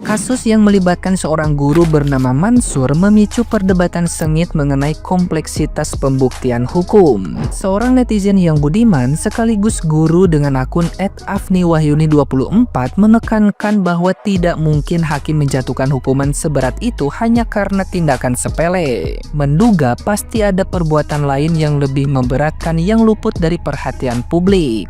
Kasus yang melibatkan seorang guru bernama Mansur memicu perdebatan sengit mengenai kompleksitas pembuktian hukum. Seorang netizen yang budiman sekaligus guru dengan akun @afniwahyuni24 menekankan bahwa tidak mungkin hakim menjatuhkan hukuman seberat itu hanya karena tindakan sepele. Menduga pasti ada perbuatan lain yang lebih memberatkan yang luput dari perhatian publik.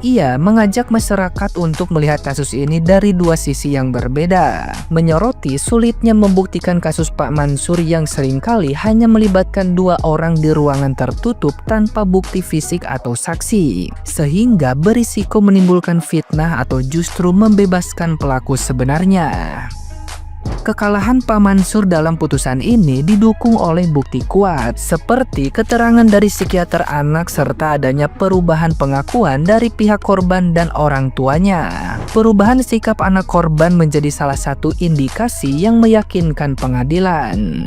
Ia mengajak masyarakat untuk melihat kasus ini dari dua sisi yang berbeda, menyoroti sulitnya membuktikan kasus Pak Mansur yang seringkali hanya melibatkan dua orang di ruangan tertutup tanpa bukti fisik atau saksi, sehingga berisiko menimbulkan fitnah atau justru membebaskan pelaku sebenarnya. Kekalahan Pak Mansur dalam putusan ini didukung oleh bukti kuat, seperti keterangan dari psikiater anak serta adanya perubahan pengakuan dari pihak korban dan orang tuanya. Perubahan sikap anak korban menjadi salah satu indikasi yang meyakinkan pengadilan.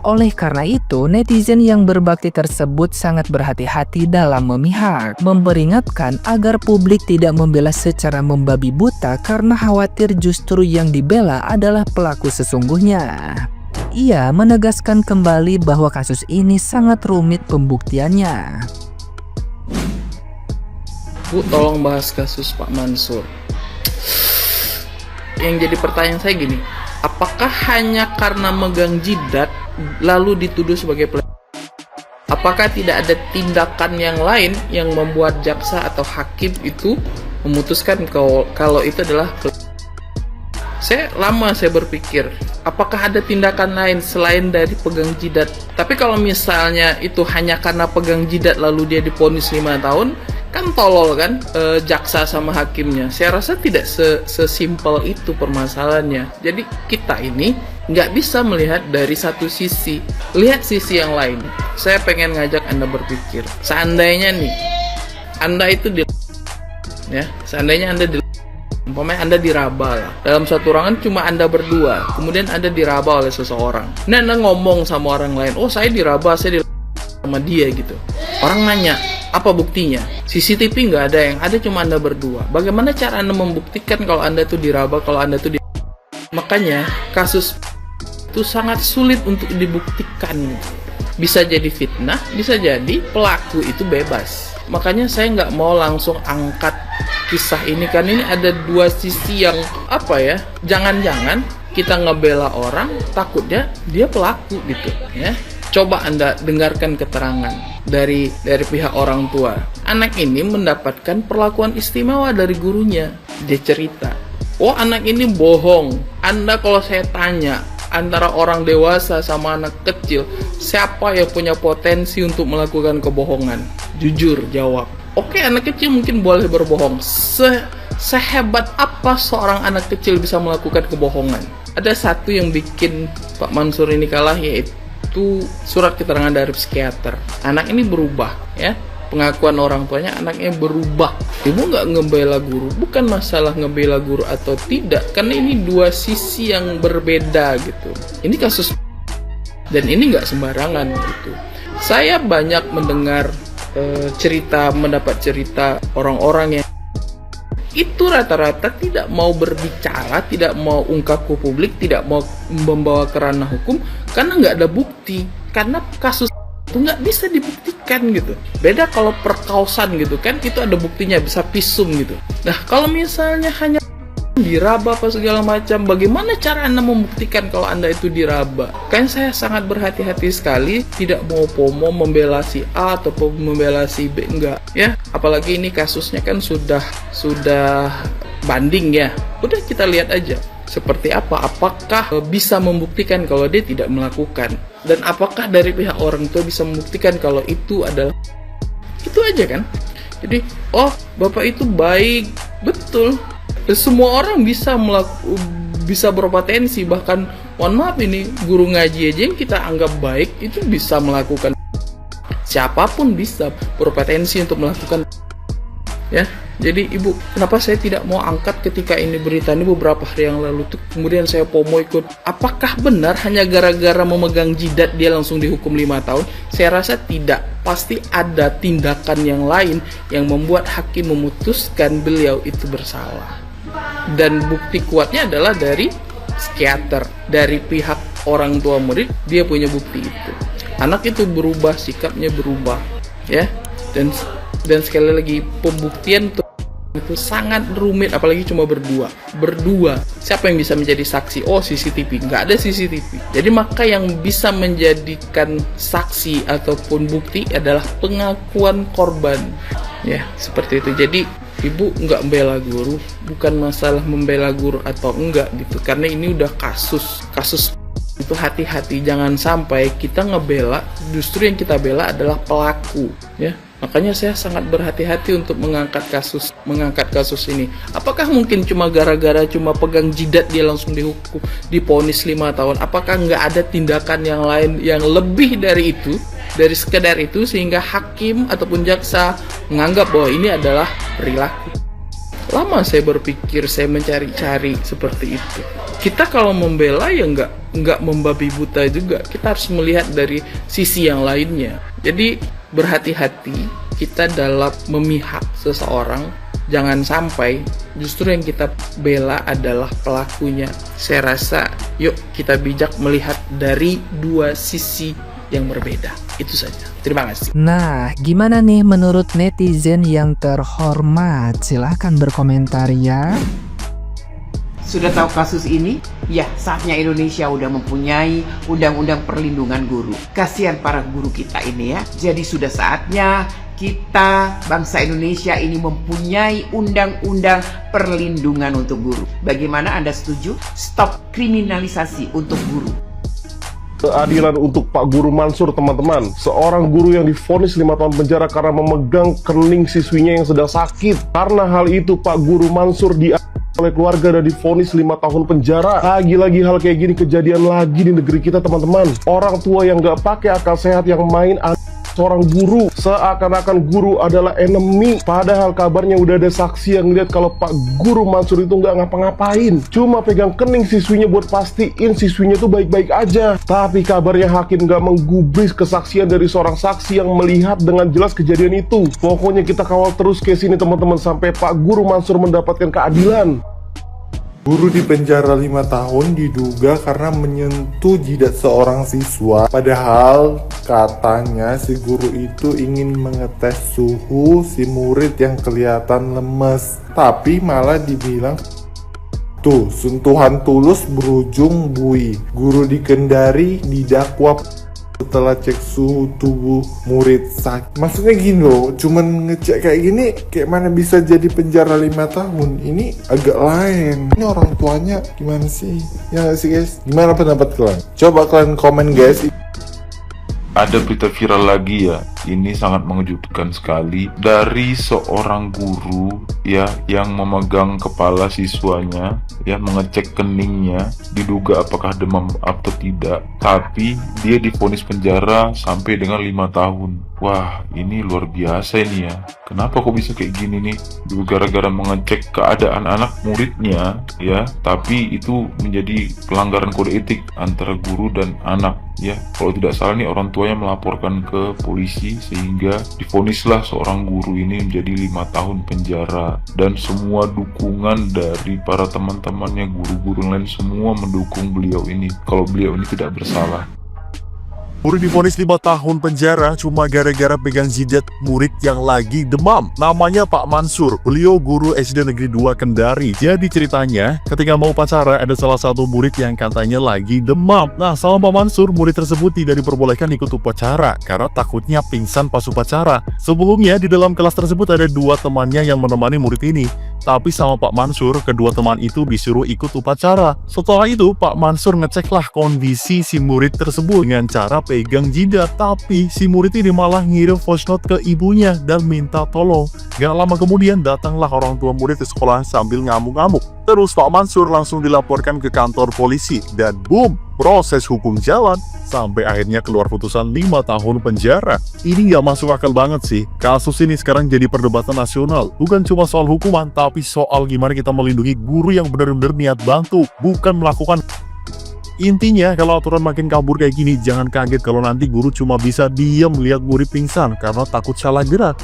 Oleh karena itu, netizen yang berbakti tersebut sangat berhati-hati dalam memihak, memperingatkan agar publik tidak membela secara membabi buta karena khawatir justru yang dibela adalah pelaku sesungguhnya. Ia menegaskan kembali bahwa kasus ini sangat rumit pembuktiannya. Bu, tolong bahas kasus Pak Mansur. Yang jadi pertanyaan saya gini, apakah hanya karena megang jidat lalu dituduh sebagai pelecehan? Apakah tidak ada tindakan yang lain yang membuat jaksa atau hakim itu memutuskan kalau itu adalah pelecehan? Saya berpikir, apakah ada tindakan lain selain dari pegang jidat? Tapi kalau misalnya itu hanya karena pegang jidat lalu dia divonis 5 tahun, kan tolol kan jaksa sama hakimnya. Saya rasa tidak sesimpel itu permasalahannya. Jadi kita ini nggak bisa melihat dari satu sisi, lihat sisi yang lain. Saya pengen ngajak Anda berpikir, seandainya nih Anda itu seandainya Anda diraba lah. Dalam satu ruangan cuma Anda berdua, kemudian Anda diraba oleh seseorang. Nah, Anda ngomong sama orang lain, oh saya diraba sama dia gitu. Orang nanya, apa buktinya? CCTV nggak ada, yang ada cuma Anda berdua. Bagaimana cara Anda membuktikan kalau Anda itu diraba, kalau Anda itu Makanya kasus itu sangat sulit untuk dibuktikan. Bisa jadi fitnah, bisa jadi pelaku itu bebas. Makanya saya nggak mau langsung angkat kisah ini, karena ini ada dua sisi yang jangan-jangan kita ngebela orang takutnya dia pelaku gitu ya. Coba Anda dengarkan keterangan dari pihak orang tua. Anak ini mendapatkan perlakuan istimewa dari gurunya. Dia cerita, oh anak ini bohong. Anda kalau saya tanya antara orang dewasa sama anak kecil, siapa yang punya potensi untuk melakukan kebohongan? Jujur jawab. Oke, anak kecil mungkin boleh berbohong. Sehebat apa seorang anak kecil bisa melakukan kebohongan? Ada satu yang bikin Pak Mansur ini kalah, yaitu surat keterangan dari psikiater. Anak ini berubah ya. Pengakuan orang tuanya, anaknya berubah. Ibu nggak ngebela guru, bukan masalah ngebela guru atau tidak, karena ini dua sisi yang berbeda gitu. Ini kasus, dan ini nggak sembarangan gitu. Saya banyak mendengar mendapat cerita orang-orang yang itu rata-rata tidak mau berbicara, tidak mau ungkap ke publik, tidak mau membawa ke ranah hukum karena nggak ada bukti, karena kasus itu nggak bisa dibuktikan gitu. Beda kalau perkausan gitu kan, itu ada buktinya, bisa visum gitu. Nah kalau misalnya hanya diraba apa segala macam, bagaimana cara Anda membuktikan kalau Anda itu diraba? Kan saya sangat berhati-hati sekali, tidak mau FOMO membela si A atau membela si B, enggak ya. Apalagi ini kasusnya kan sudah banding ya. Udah kita lihat aja seperti apa, apakah bisa membuktikan kalau dia tidak melakukan, dan apakah dari pihak orang tua bisa membuktikan kalau itu adalah itu aja kan. Jadi oh bapak itu baik, betul. Semua orang bisa berpotensi, bahkan mohon maaf ini guru ngaji aja yang kita anggap baik itu bisa melakukan, siapapun bisa berpotensi untuk melakukan ya. Jadi ibu, kenapa saya tidak mau angkat ketika ini berita ini beberapa hari yang lalu tuh, kemudian saya FOMO ikut. Apakah benar hanya gara-gara memegang jidat dia langsung dihukum 5 tahun? Saya rasa tidak. Pasti ada tindakan yang lain yang membuat hakim memutuskan beliau itu bersalah. Dan bukti kuatnya adalah dari psikiater dari pihak orang tua murid, dia punya bukti itu. Anak itu berubah, sikapnya berubah, ya. Dan sekali lagi, pembuktian itu sangat rumit, apalagi cuma berdua. Siapa yang bisa menjadi saksi? Oh, CCTV. Nggak ada CCTV. Jadi maka yang bisa menjadikan saksi ataupun bukti adalah pengakuan korban, ya, seperti itu. Jadi ibu nggak membela guru, bukan masalah membela guru atau enggak gitu, karena ini udah kasus itu. Hati-hati, jangan sampai kita ngebela, justru yang kita bela adalah pelaku, ya. Makanya saya sangat berhati-hati untuk mengangkat kasus ini. Apakah mungkin cuma gara-gara cuma pegang jidat dia langsung dihukum, divonis 5 tahun? Apakah nggak ada tindakan yang lain yang lebih dari itu, dari sekedar itu, sehingga hakim ataupun jaksa menganggap bahwa ini adalah perilaku? Lama saya berpikir, saya mencari-cari seperti itu. Kita kalau membela ya nggak membabi buta juga. Kita harus melihat dari sisi yang lainnya. Jadi berhati-hati kita dalam memihak seseorang. Jangan sampai justru yang kita bela adalah pelakunya. Saya rasa yuk kita bijak melihat dari dua sisi yang berbeda. Itu saja. Terima kasih. Nah, gimana nih menurut netizen yang terhormat? Silahkan berkomentar ya. Sudah tahu kasus ini? Ya, saatnya Indonesia udah mempunyai undang-undang perlindungan guru. Kasihan para guru kita ini ya. Jadi sudah saatnya kita, bangsa Indonesia ini mempunyai undang-undang perlindungan untuk guru. Bagaimana Anda setuju? Stop kriminalisasi untuk guru. Keadilan untuk Pak Guru Mansur, teman-teman. Seorang guru yang divonis 5 tahun penjara karena memegang kening siswinya yang sedang sakit. Karena hal itu, Pak Guru Mansur oleh keluarga dan divonis 5 tahun penjara. Lagi-lagi hal kayak gini kejadian lagi di negeri kita, teman-teman. Orang tua yang gak pakai akal sehat yang main seorang guru, seakan-akan guru adalah enemy. Padahal kabarnya udah ada saksi yang lihat kalau Pak Guru Mansur itu nggak ngapa-ngapain, cuma pegang kening siswinya buat pastiin siswinya itu baik-baik aja. Tapi kabarnya hakim nggak menggubris kesaksian dari seorang saksi yang melihat dengan jelas kejadian itu. Pokoknya kita kawal terus case ini, teman-teman, sampai Pak Guru Mansur mendapatkan keadilan. Guru di penjara 5 tahun diduga karena menyentuh jidat seorang siswa. Padahal katanya si guru itu ingin mengetes suhu si murid yang kelihatan lemes. Tapi malah dibilang, tuh, sentuhan tulus berujung bui. Guru di Kendari didakwa setelah cek suhu tubuh murid sakit. Maksudnya gini loh, cuman ngecek kayak gini, kayak mana bisa jadi penjara 5 tahun? Ini agak lain. Ini orang tuanya gimana sih? Ya gak sih guys? Gimana pendapat kalian? Coba kalian komen guys. Ada berita viral lagi ya, ini sangat mengejutkan sekali, dari seorang guru ya yang memegang kepala siswanya ya, mengecek keningnya, diduga apakah demam atau tidak, tapi dia divonis penjara sampai dengan 5 tahun. Wah, ini luar biasa ini ya. Kenapa kok bisa kayak gini nih? Gara-gara mengecek keadaan anak muridnya ya, tapi itu menjadi pelanggaran kode etik antara guru dan anak ya. Kalau tidak salah nih orang tuanya melaporkan ke polisi sehingga divonislah seorang guru ini menjadi 5 tahun penjara. Dan semua dukungan dari para teman-temannya, guru-guru lain, semua mendukung beliau ini kalau beliau ini tidak bersalah. Murid divonis 5 tahun penjara cuma gara-gara pegang jidat murid yang lagi demam. Namanya Pak Mansur, beliau guru SD Negeri 2 Kendari. Jadi ceritanya, ketika mau upacara ada salah satu murid yang katanya lagi demam. Nah, sama Pak Mansur, murid tersebut tidak diperbolehkan ikut upacara karena takutnya pingsan pas upacara. Sebelumnya di dalam kelas tersebut ada 2 temannya yang menemani murid ini. Tapi sama Pak Mansur, kedua teman itu disuruh ikut upacara. Setelah itu, Pak Mansur ngeceklah kondisi si murid tersebut dengan cara pegang jidat. Tapi si murid ini malah ngirim voice note ke ibunya dan minta tolong. Gak lama kemudian datanglah orang tua murid ke sekolah sambil ngamuk-ngamuk. Terus Pak Mansur langsung dilaporkan ke kantor polisi dan boom, proses hukum jalan sampai akhirnya keluar putusan 5 tahun penjara. Ini gak masuk akal banget sih. Kasus ini sekarang jadi perdebatan nasional. Bukan cuma soal hukuman, tapi soal gimana kita melindungi guru yang benar-benar niat bantu, bukan melakukan. Intinya, kalau aturan makin kabur kayak gini, jangan kaget kalau nanti guru cuma bisa diam melihat murid pingsan karena takut salah gerak.